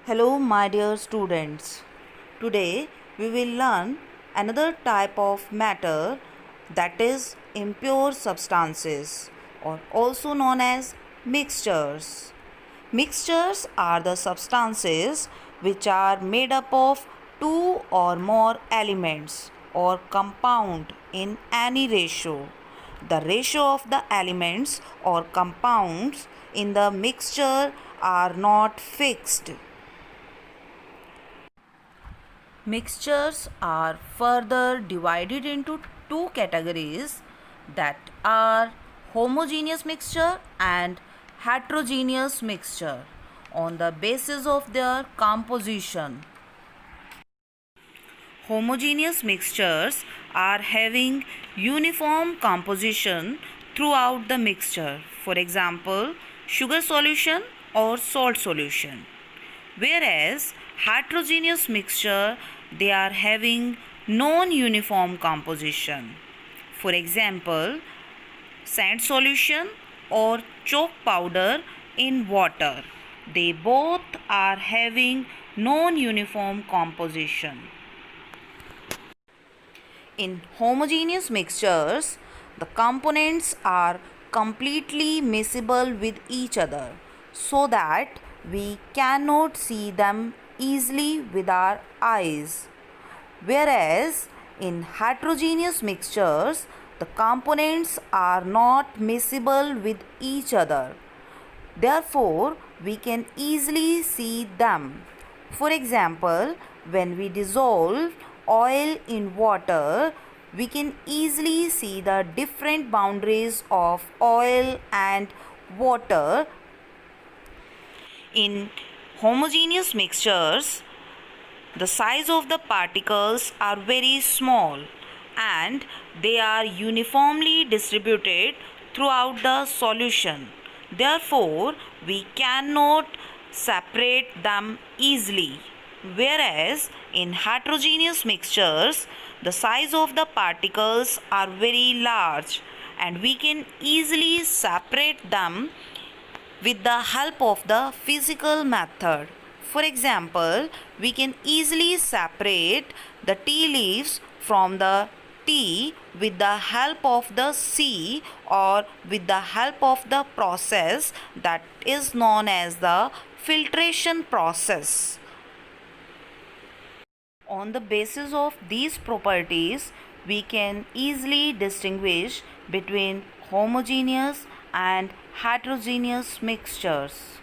Hello, my dear students. Today we will learn another type of matter, that is impure substances, or also known as mixtures. Mixtures are the substances which are made up of two or more elements or compound in any ratio. The ratio of the elements or compounds in the mixture are not fixed. Mixtures are further divided into two categories, that are homogeneous mixture and heterogeneous mixture on the basis of their composition. Homogeneous mixtures are having uniform composition throughout the mixture. For example, sugar solution or salt solution. Whereas heterogeneous mixture, they are having non-uniform composition. For example, sand solution or chalk powder in water. They both are having non-uniform composition. In homogeneous mixtures, the components are completely miscible with each other so that we cannot see them easily with our eyes. Whereas in heterogeneous mixtures, the components are not miscible with each other. Therefore, we can easily see them. For example, when we dissolve oil in water, we can easily see the different boundaries of oil and water. In homogeneous mixtures, the size of the particles are very small and they are uniformly distributed throughout the solution. Therefore, we cannot separate them easily. Whereas in heterogeneous mixtures, the size of the particles are very large and we can easily separate them with the help of the physical method. For example, we can easily separate the tea leaves from the tea with the help of the sea or with the help of the process that is known as the filtration process. On the basis of these properties, we can easily distinguish between homogeneous and heterogeneous mixtures.